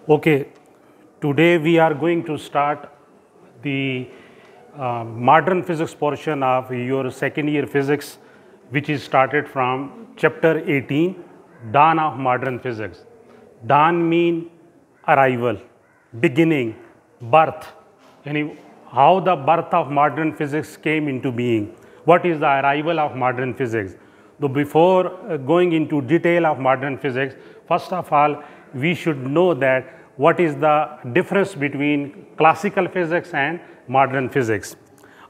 Okay, today we are going to start the modern physics portion of your second year physics, which is started from chapter 18, Dawn of Modern Physics. Dawn mean arrival, beginning, birth, and how the birth of modern physics came into being. What is the arrival of modern physics? So before going into detail of modern physics, first of all, we should know that what is the difference between classical physics and modern physics.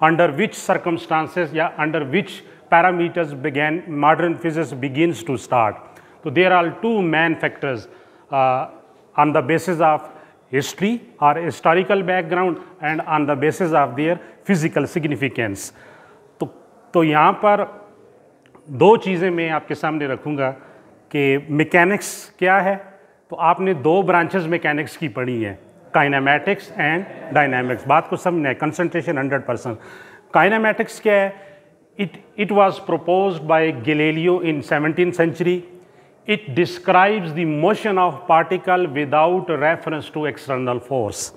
Under which circumstances, under which parameters modern physics begins to start. So there are two main factors on the basis of history or historical background and on the basis of their physical significance. तो यहाँ पर दो चीज़ें मैं आपके सामने रखूँगा कि मैकेनिक्स क्या है. तो आपने दो ब्रांचेस मैकेनिक्स की पढ़ी हैं, काइनेमैटिक्स एंड डायनामिक्स. बात को समझना है, कंसंट्रेशन 100%. काइनेमैटिक्स क्या है? It was proposed by Galileo in 17th century. It describes the motion of particle without reference to external force.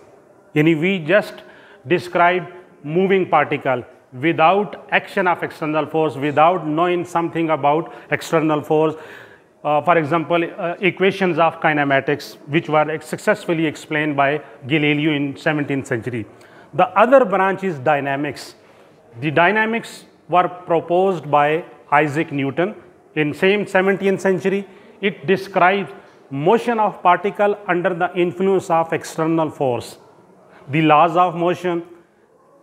यानी we just describe moving particle without action of external force, without knowing something about external force. For example, equations of kinematics, which were successfully explained by Galileo in 17th century. The other branch is dynamics. The dynamics were proposed by Isaac Newton in same 17th century. It describes motion of particle under the influence of external force, the laws of motion,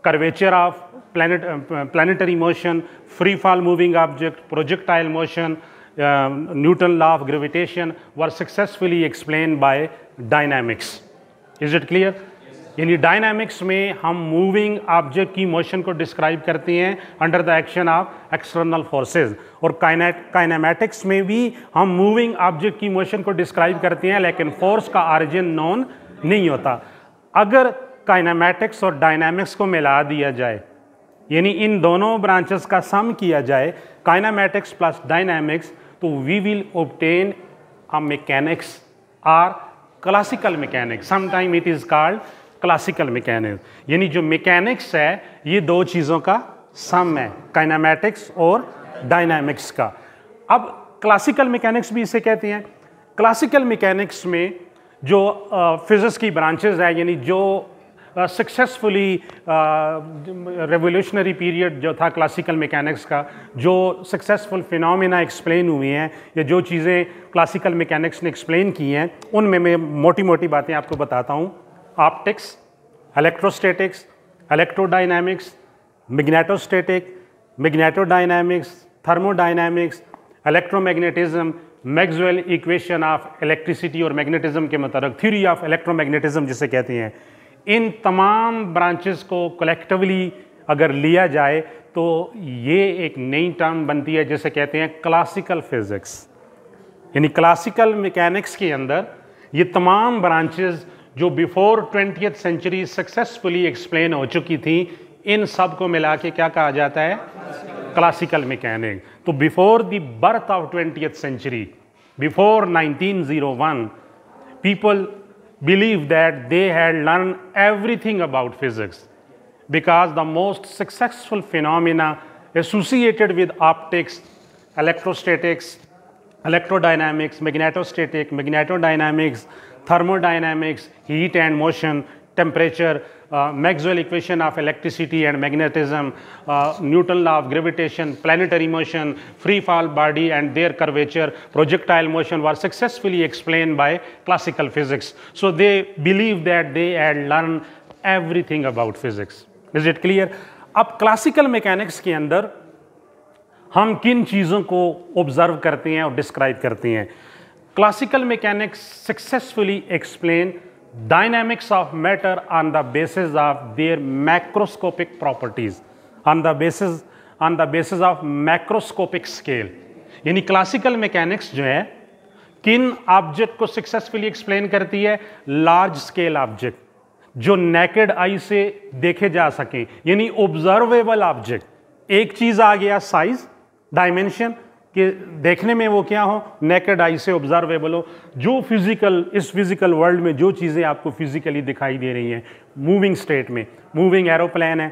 curvature of planetary motion, free fall moving object, projectile motion, Newton law of gravitation were successfully explained by dynamics. Is it clear? यानी dynamics में हम moving object की motion को describe करते हैं under the action of external forces, और kinematics में भी हम मूविंग ऑब्जेक्ट की मोशन को डिस्क्राइब करते हैं, लेकिन फोर्स का ऑरिजिन नोन नहीं होता. अगर काइनेमैटिक्स और डायनामिक्स को मिला दिया जाए, यानी इन दोनों ब्रांचेस का सम किया जाए, काइनेमैटिक्स प्लस डायनामिक्स, तो we will obtain a mechanics or classical mechanics. Sometime it is called classical mechanics. यानी जो मैकेनिक्स है ये दो चीज़ों का सम है, काइनेमैटिक्स और डायनामिक्स का. अब क्लासिकल मैकेनिक्स भी इसे कहते हैं. क्लासिकल मैकेनिक्स में जो फिजिक्स की ब्रांचेस है, यानी जो सक्सेसफुली रेवोल्यूशनरी पीरियड जो था क्लासिकल मैकेनिक्स का, जो सक्सेसफुल फिनोमेना एक्सप्लेन हुए हैं या जो चीज़ें क्लासिकल मैकेनिक्स ने एक्सप्लेन की हैं, उनमें मैं मोटी मोटी बातें आपको बताता हूँ. Optics, electrostatics, electrodynamics, magnetostatic, magnetodynamics, thermodynamics, electromagnetism, Maxwell equation of electricity और मैग्नेटिज्म के मतलब थ्योरी ऑफ इलेक्ट्रोमैग्नेटिज्म जिसे कहते हैं. इन तमाम ब्रांचेस को कलेक्टिवली अगर लिया जाए तो ये एक नई टर्म बनती है जिसे कहते हैं क्लासिकल फिजिक्स. यानी क्लासिकल मैकेनिक्स के अंदर ये तमाम ब्रांचेस जो before 20th century successfully explain हो चुकी थी, इन सब को मिला के क्या कहा जाता है? Classical mechanics. तो before the birth of 20th century, before 1901, people believe that they had learned everything about physics, because the most successful phenomena associated with optics, electrostatics, electrodynamics, magnetostatic, magnetodynamics, thermodynamics, heat and motion, temperature, Maxwell equation of electricity and magnetism, Newton law of gravitation, planetary motion, free fall body and their curvature, projectile motion were successfully explained by classical physics. So they believe that they had learned everything about physics. Is it clear? अब classical mechanics के अंदर हम किन चीज़ों को observe करते हैं और डिस्क्राइब करते हैं? Classical mechanics successfully explain dynamics of matter on the basis of their macroscopic properties, on the basis of macroscopic scale. यानी क्लासिकल मैकेनिक्स जो है किन ऑब्जेक्ट को सक्सेसफुली एक्सप्लेन करती है? लार्ज स्केल ऑब्जेक्ट जो नेकेड आई से देखे जा सकें, यानी ऑब्जर्वेबल ऑब्जेक्ट. एक चीज आ गया साइज, डायमेंशन, कि देखने में वो क्या हो, नेकेड आई से ऑब्जर्वेबल हो, जो फिजिकल, इस फिजिकल वर्ल्ड में जो चीज़ें आपको फिजिकली दिखाई दे रही हैं मूविंग स्टेट में, मूविंग एरोप्लेन है,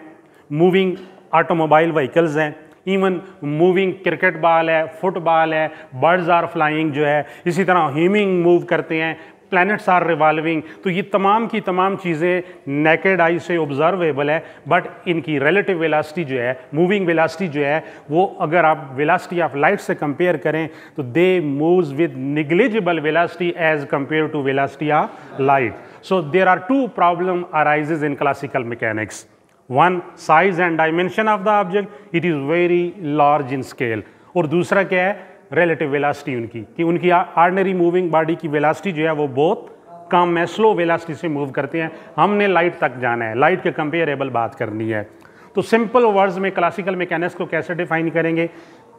मूविंग ऑटोमोबाइल व्हीकल्स हैं, इवन मूविंग क्रिकेट बॉल है, फुटबॉल है, बर्ड्स आर फ्लाइंग जो है, इसी तरह ह्यूमिंग मूव करते हैं, प्लैनेट्स आर रिवॉल्विंग। तो ये तमाम की तमाम चीज़ें नेकेड आई से ऑब्जर्वेबल है, बट इनकी रिलेटिव वेलोसिटी जो है, मूविंग वेलोसिटी जो है, वो अगर आप वेलोसिटी ऑफ लाइट से कंपेयर करें तो they moves with negligible velocity as compare to velocity of light. So there are two problem arises in classical mechanics. One, size and dimension of the object, it is very large in scale, और दूसरा क्या है, relative velocity उनकी, कि उनकी ordinary moving body की velocity जो है वो बहुत कम है, स्लो वेलोसिटी से मूव करते हैं। हमने लाइट तक जाना है, लाइट के कंपेरेबल बात करनी है। तो सिंपल वर्ड्स में क्लासिकल मैकेनिक्स को कैसे डिफाइन करेंगे?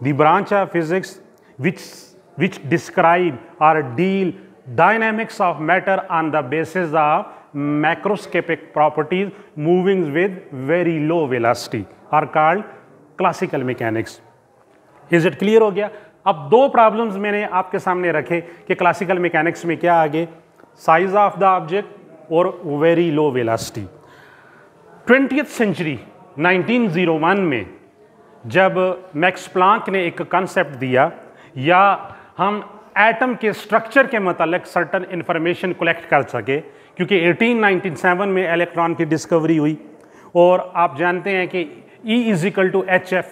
The branch of physics which describe और deal dynamics of matter on the basis of macroscopic properties moving with very low velocity are called classical mechanics. Is it clear हो गया? अब दो problems मैंने आपके सामने रखे कि क्लासिकल मैकेनिक्स में क्या आगे, साइज ऑफ द ऑब्जेक्ट और very low velocity. 20th century 1901 में जब मैक्स प्लांक ने एक कॉन्सेप्ट दिया, या हम एटम के स्ट्रक्चर के मतलब सर्टन इंफॉर्मेशन कलेक्ट कर सके, क्योंकि 1897 में इलेक्ट्रॉन की डिस्कवरी हुई, और आप जानते हैं कि E=hf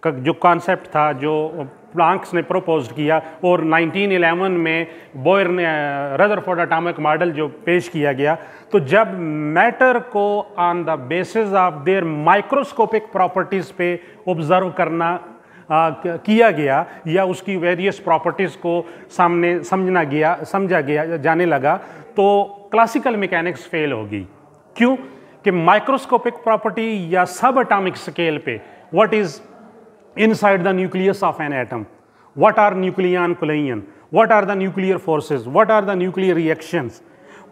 का जो कॉन्सेप्ट था, जो प्लांक्स ने प्रपोज किया, और 1911 में बोयर ने रदरफोर्ड एटॉमिक मॉडल जो पेश किया गया, तो जब मैटर को on the basis of their microscopic properties पे ऑब्जर्व करना किया गया, या उसकी वेरियस प्रॉपर्टीज़ को सामने समझा गया जाने लगा, तो क्लासिकल मैकेनिक्स फेल होगी। क्यों? कि माइक्रोस्कोपिक प्रॉपर्टी या सब एटॉमिक स्केल पे, what is inside the nucleus of an atom, what are nucleon collision, what are the nuclear forces, what are the nuclear reactions,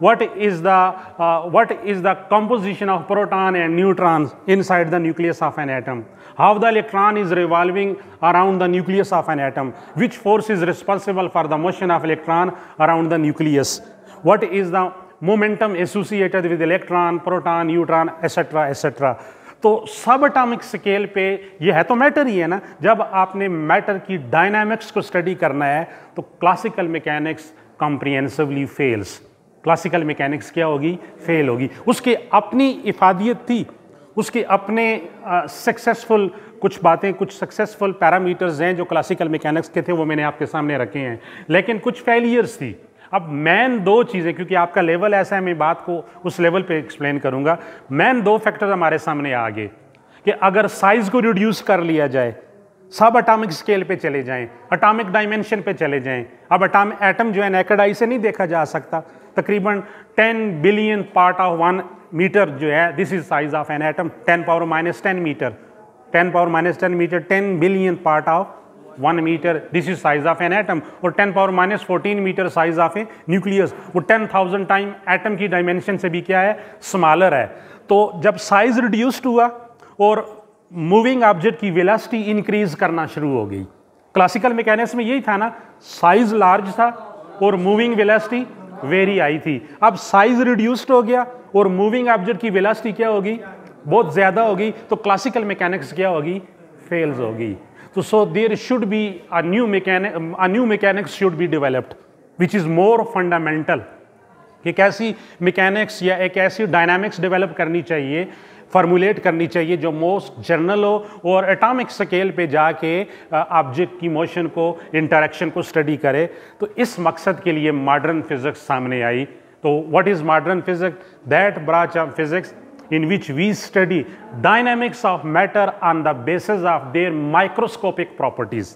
what is the composition of proton and neutrons inside the nucleus of an atom, how the electron is revolving around the nucleus of an atom, which force is responsible for the motion of electron around the nucleus, what is the momentum associated with electron, proton, neutron, etc etc। तो सब atomic scale पे ये है तो matter ही है ना। जब आपने मैटर की डायनामिक्स को स्टडी करना है तो classical mechanics comprehensively fails. Classical mechanics क्या होगी? फेल होगी। उसकी अपनी इफादियत थी, उसके अपने सक्सेसफुल कुछ बातें, कुछ सक्सेसफुल पैरामीटर्स हैं जो क्लासिकल मैकेनिक्स के थे, वो मैंने आपके सामने रखे हैं, लेकिन कुछ फेलियर्स थी। अब मेन दो चीज़ें, क्योंकि आपका लेवल ऐसा है, मैं बात को उस लेवल पे एक्सप्लेन करूंगा। मेन दो फैक्टर हमारे सामने आ गए कि अगर साइज को रिड्यूस कर लिया जाए, सब एटॉमिक स्केल पे चले जाएं, एटॉमिक डायमेंशन पे चले जाएं। अब एटम जो है नेकेड आई से नहीं देखा जा सकता, तकरीबन 10 बिलियन पार्ट ऑफ 1 मीटर जो है, this is size of an atom, 10⁻10 metre, 10⁻10 metre, 10 billion part of 1 metre, this is size of an atom, और 10⁻14 metre size of a nucleus, वो 10,000 टाइम एटम की डायमेंशन से भी क्या है, स्मॉलर है। तो जब साइज रिड्यूस्ड हुआ और मूविंग ऑब्जेक्ट की वेलोसिटी इंक्रीज करना शुरू हो गई, क्लासिकल मैकेनिक्स में यही था ना, साइज लार्ज था और मूविंग वेलोसिटी वेरी हाई थी। अब साइज रिड्यूस्ड हो गया और मूविंग ऑब्जेक्ट की वेलोसिटी क्या होगी, बहुत ज़्यादा होगी, तो क्लासिकल मैकेनिक्स क्या होगी, फेल्स होगी। तो so there should be a new mechanics should be developed which is more fundamental। एक ऐसी मैकेनिक्स या एक ऐसी डायनामिक्स डेवलप करनी चाहिए, फॉर्मुलेट करनी चाहिए जो मोस्ट जनरल हो और एटॉमिक स्केल पे जाके ऑब्जेक्ट की मोशन को, इंटरेक्शन को स्टडी करे। तो इस मकसद के लिए मॉडर्न फिजिक्स सामने आई। तो what is modern physics? That branch of physics in which we study dynamics of matter on the basis of their microscopic properties।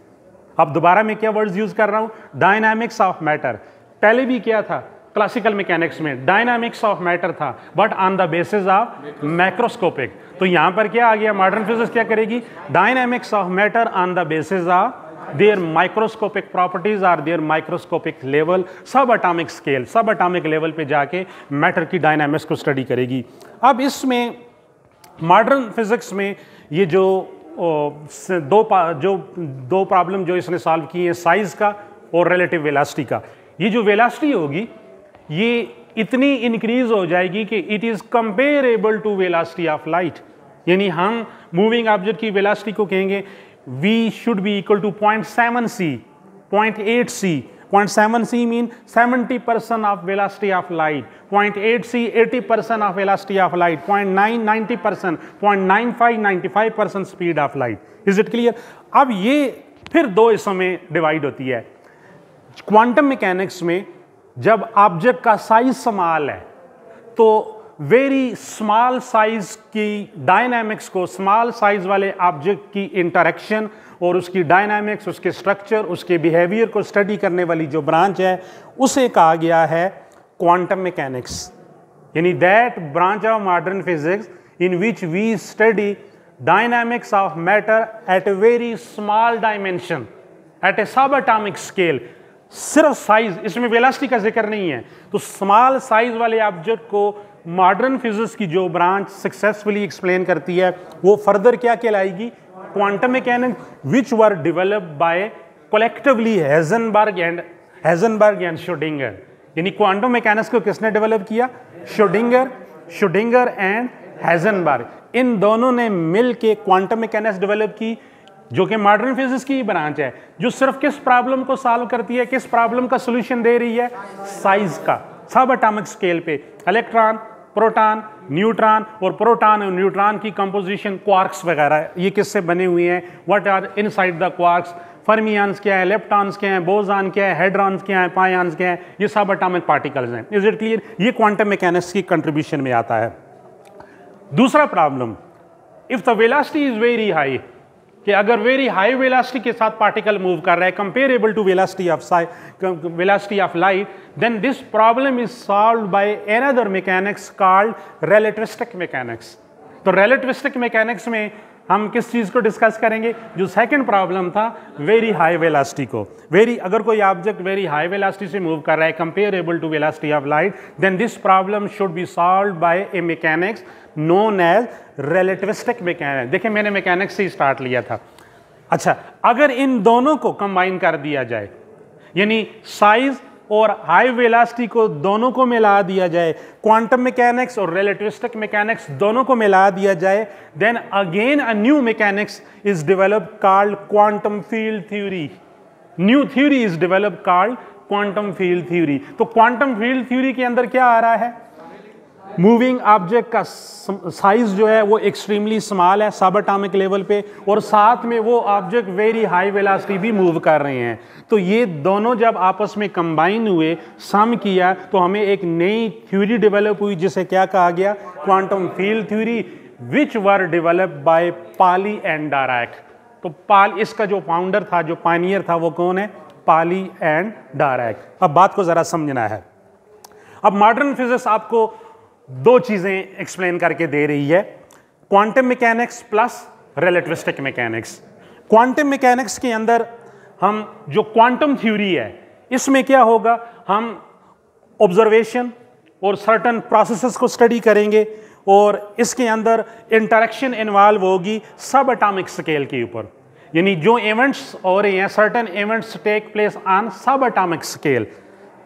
अब दोबारा मैं क्या वर्ड्स यूज कर रहा हूं? Dynamics of matter. पहले भी क्या था क्लासिकल मैकेनिक्स में? डायनामिक्स ऑफ मैटर था, but on the basis of macroscopic. तो यहां पर क्या आ गया? मॉडर्न फिजिक्स क्या करेगी? Dynamics of matter on the basis of their microscopic properties or their microscopic level, सब एटॉमिक स्केल, सब एटॉमिक लेवल पे जाके मैटर की डायनामिक्स को स्टडी करेगी। अब इसमें मॉडर्न फिजिक्स में ये जो दो प्रॉब्लम जो इसने सॉल्व की है, साइज का और रिलेटिव वेलोसिटी का। ये जो वेलोसिटी होगी ये इतनी इंक्रीज हो जाएगी कि it is comparable to velocity of light. यानी हम मूविंग ऑब्जेक्ट की वेलोसिटी को कहेंगे v should be equal to 0.7 c, 0.8 c। 0.7 c mean 70% of velocity of light, 0.8 c 80% of velocity of light, 0.9 90%, 0.95 95% speed of light. Is it clear? अब ये फिर दो हिस्सों में डिवाइड होती है। क्वांटम मैकेनिक्स में जब ऑब्जेक्ट का साइज स्मॉल है तो वेरी स्मॉल साइज की डायनामिक्स को, स्मॉल साइज वाले ऑब्जेक्ट की इंटरेक्शन और उसकी डायनामिक्स, उसके स्ट्रक्चर, उसके बिहेवियर को स्टडी करने वाली जो ब्रांच है उसे कहा गया है क्वांटम मैकेनिक्स। यानी that branch of modern physics in which we study dynamics of matter at a very small dimension, at a सब एटॉमिक स्केल। सिर्फ साइज, इसमें वेलोसिटी का जिक्र नहीं है। तो स्मॉल साइज वाले ऑब्जेक्ट को मॉडर्न फिजिक्स की जो ब्रांच सक्सेसफुली एक्सप्लेन करती है वो फर्दर क्या कहलाएगी? Quantum mechanics, which were developed by collectively Heisenberg and Schrodinger. यानी क्वांटम मैकेनिक्स को किसने डेवलप किया? Schrodinger and Heisenberg. इन दोनों ने मिल के क्वांटम मैकेनिक्स डेवलप की, जो कि मॉडर्न फिजिक्स की ब्रांच है, जो सिर्फ किस प्रॉब्लम को सॉल्व करती है, किस प्रॉब्लम का सॉल्यूशन दे रही है? साइज का, सब एटॉमिक स्केल पे। इलेक्ट्रॉन, प्रोटॉन, न्यूट्रॉन, और प्रोटॉन और न्यूट्रॉन की कंपोजिशन, क्वार्क्स वगैरह, ये किससे बने हुए हैं? What are inside the quarks? Fermions क्या है, लेप्टॉन्स क्या है, बोसॉन क्या है, हेड्रॉन्स क्या है, पायॉन्स क्या है, ये सब एटॉमिक पार्टिकल्स हैं। Is it clear? ये क्वांटम मैकेनिक्स की कंट्रीब्यूशन में आता है। दूसरा problem, if the velocity is very high, कि अगर वेरी हाई वेलोसिटी के साथ पार्टिकल मूव कर रहा है comparable to velocity of light, then this problem is solved by another mechanics called relativistic mechanics. तो रिलेटिविस्टिक मैकेनिक्स में हम किस चीज को डिस्कस करेंगे? जो सेकंड प्रॉब्लम था वेरी हाई वेलोसिटी को। अगर कोई ऑब्जेक्ट वेरी हाई वेलोसिटी से मूव कर रहा है comparable to velocity of light, then this problem should be solved by a mechanics known as relativistic mechanics. देखिए मैंने मैकेनिक्स से ही स्टार्ट लिया था। अच्छा, अगर इन दोनों को कंबाइन कर दिया जाए, यानी साइज और हाई वेलोसिटी को दोनों को मिला दिया जाए, क्वांटम मैकेनिक्स और रिलेटिविस्टिक मैकेनिक्स दोनों को मिला दिया जाए, then again a new mechanics is developed called quantum field theory. New theory is developed called quantum field theory. तो क्वांटम फील्ड थ्योरी के अंदर क्या आ रहा है? मूविंग ऑब्जेक्ट का साइज जो है वो एक्सट्रीमली स्मॉल है सब एटॉमिक लेवल पे, और साथ में वो ऑब्जेक्ट वेरी हाई वेलोसिटी भी मूव कर रहे हैं। तो ये दोनों जब आपस में कंबाइन हुए, सम किया, तो हमें एक नई थ्योरी डेवलप हुई जिसे क्या कहा गया? Quantum field theory, which were developed bye Pali and Dirac. तो इसका जो फाउंडर था, जो पायनियर था, वो कौन है? पाली एंड डायराक। अब बात को जरा समझना है। अब मॉडर्न फिजिक्स आपको दो चीजें एक्सप्लेन करके दे रही है, quantum mechanics plus relativistic mechanics. Quantum mechanics के अंदर हम जो क्वांटम थ्योरी है इसमें क्या होगा? हम ऑब्जर्वेशन और सर्टन प्रोसेसेस को स्टडी करेंगे, और इसके अंदर इंटरेक्शन इन्वॉल्व होगी सब एटॉमिक स्केल के ऊपर। यानी जो इवेंट्स हो रहे हैं, certain events take place on सब atomic scale.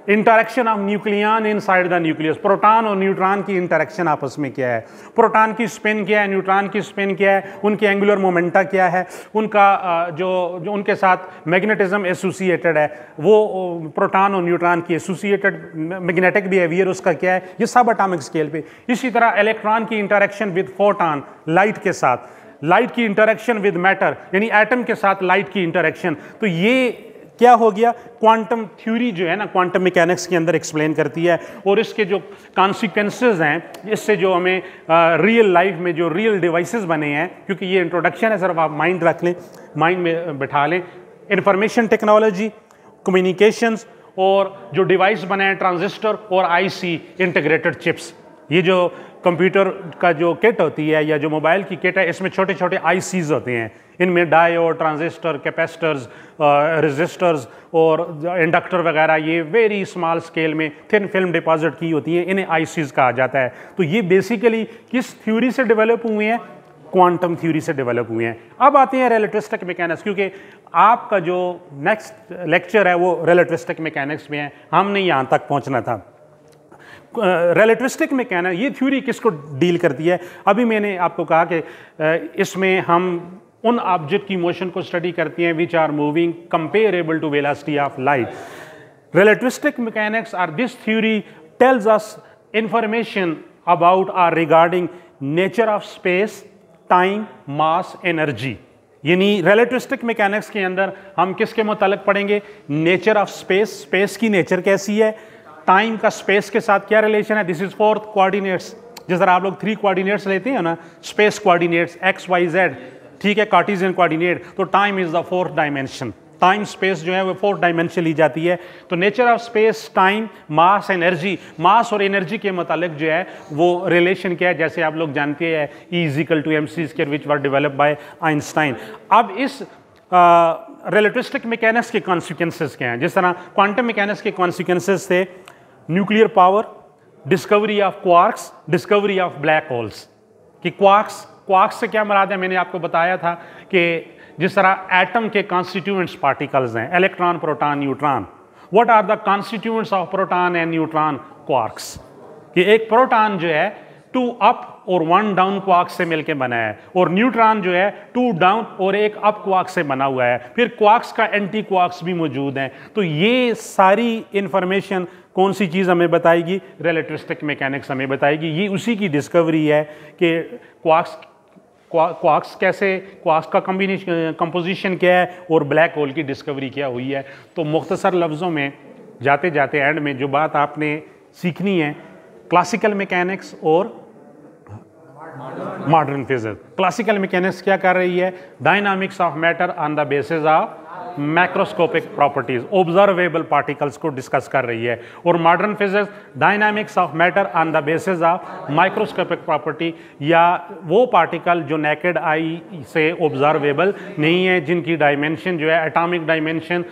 Interaction of nucleon inside the nucleus, proton और न्यूट्रॉन की इंटरेक्शन आपस में क्या है, प्रोटॉन की स्पिन क्या है, न्यूट्रॉन की स्पिन क्या है, उनकी एंगुलर मोमेंटा क्या है, उनका जो उनके साथ मैग्नेटिज्म एसोसिएटेड है, वो प्रोटॉन और न्यूट्रॉन की एसोसिएटेड मैग्नेटिक बिहेवियर उसका क्या है, ये सब एटॉमिक स्केल पे। इसी तरह इलेक्ट्रॉन की इंटरेक्शन विद फोटॉन, लाइट के साथ, लाइट की इंटरेक्शन विद मैटर, यानी एटम के साथ लाइट की इंटरेक्शन। तो ये क्या हो गया? क्वांटम थ्योरी जो है ना, क्वांटम मैकेनिक्स के अंदर एक्सप्लेन करती है, और इसके जो कॉन्सिक्वेंसेस हैं, इससे जो हमें रियल लाइफ में जो रियल डिवाइसेस बने हैं, क्योंकि ये इंट्रोडक्शन है, सिर्फ आप माइंड रख लें, माइंड में बैठा लें। इंफॉर्मेशन टेक्नोलॉजी, कम्युनिकेशंस, और जो डिवाइस बने हैं ट्रांजिस्टर और आईसी इंटीग्रेटेड चिप्स। ये जो कंप्यूटर का जो किट होती है या जो मोबाइल की किट है, इसमें छोटे छोटे आईसीज होते हैं, इनमें डायोड, ट्रांजिस्टर, कैपेसिटर्स, रेजिस्टर्स और इंडक्टर वगैरह, ये वेरी स्मॉल स्केल में थिन फिल्म डिपॉजिट की होती है, इन्हें आईसीज कहा जाता है। तो ये बेसिकली किस थ्योरी से डेवलप हुए हैं? क्वांटम थ्योरी से डेवलप हुए हैं। अब आते हैं रिलेटिविस्टिक मैकेनिक्स, क्योंकि आपका जो नेक्स्ट लेक्चर है वो रिलेटिविस्टिक मैकेनिक्स में है, हमने यहाँ तक पहुँचना था। रिलेटिविस्टिक मैकेनिक्स ये थ्योरी किसको डील करती है? अभी मैंने आपको कहा कि इसमें हम उन ऑब्जेक्ट की मोशन को स्टडी करते हैं which are moving comparable to velocity of light. Relativistic mechanics or this theory tells us information about or regarding nature of space, time, mass, energy। यानी relativistic mechanics के अंदर हम किसके मुतालिक पढ़ेंगे? नेचर ऑफ स्पेस, स्पेस की nature कैसी है, टाइम का स्पेस के साथ क्या रिलेशन है। This is 4th coordinates. जिस तरह आप लोग 3 कोऑर्डिनेट्स लेते हैं ना, space coordinates X Y Z, ठीक है, कार्टेशियन कोऑर्डिनेट, तो time is the 4th dimension. Time space जो है वो 4th डायमेंशन ली जाती है। तो nature of space, time, mass, energy, mass और एनर्जी के मुतालिक जो है वो रिलेशन क्या है, जैसे आप लोग जानते हैं E=mc² which were develop by Einstein. अब इस रिलेटिविस्टिक मैकेनिक्स के कॉन्सिक्वेंसेस क्या हैं? जिस तरह क्वांटम मैकेनिक्स के कॉन्सिक्वेंसेस थे nuclear power, discovery of quarks, discovery of black holes. कि क्वार्क्स से क्या मुराद है? मैंने आपको बताया था कि जिस तरह एटम के कॉन्स्टिट्यूएंट्स पार्टिकल्स हैं, electron, proton, neutron. What are the constituents of proton and neutron? Quarks. कि एक प्रोटॉन जो है 2 अप और 1 डाउन क्वार्क से मिलकर बना है, और न्यूट्रॉन जो है 2 डाउन और 1 अप क्वार्क से बना हुआ है। फिर क्वार्क्स का एंटी क्वार्क्स भी मौजूद हैं। तो ये सारी इंफॉर्मेशन कौन सी चीज़ हमें बताएगी? रिलेटिविस्टिक मैकेनिक्स हमें बताएगी। ये उसी की डिस्कवरी है कि क्वार्क्स कैसे, क्वार्क्स का कंपोजिशन क्या है और ब्लैक होल की डिस्कवरी क्या हुई है। तो मुख्तसर लफ्ज़ों में जाते जाते एंड में जो बात आपने सीखनी है, क्लासिकल मैकेनिक्स और मॉडर्न फिजिक्स। क्लासिकल मैकेनिक्स क्या कर रही है? Dynamics of matter on the basis of macroscopic properties, observable particles को डिस्कस कर रही है। और modern physics dynamics of matter on the basis of microscopic property, या वो पार्टिकल जो नेकेड आई से ऑब्जर्वेबल नहीं है, जिनकी डायमेंशन जो है एटॉमिक डायमेंशन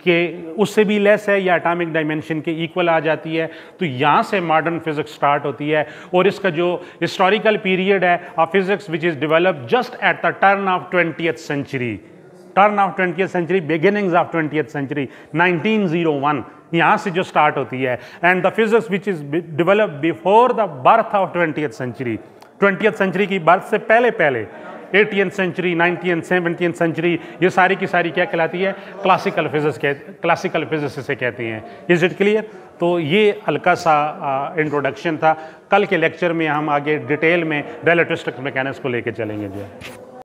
के उससे भी लेस है या एटॉमिक डायमेंशन के इक्वल आ जाती है। तो यहाँ से मॉडर्न फिजिक्स स्टार्ट होती है। और इसका जो हिस्टोरिकल पीरियड है of physics which is developed just at the turn of 20th century, turn of 20th century, beginnings of 20th century, 1901 यहाँ से जो स्टार्ट होती है। And the physics which is developed before the birth of 20th century, 20th century की birth से पहले 18th century, 19th, 17th century, ये सारी की सारी क्या कहलाती है? क्लासिकल फिजिक्स से कहते हैं। Is it clear? तो ये हल्का सा इंट्रोडक्शन था। कल के लेक्चर में हम आगे डिटेल में रिलेटिविस्टिक मैकेनिक्स को लेके चलेंगे जो है।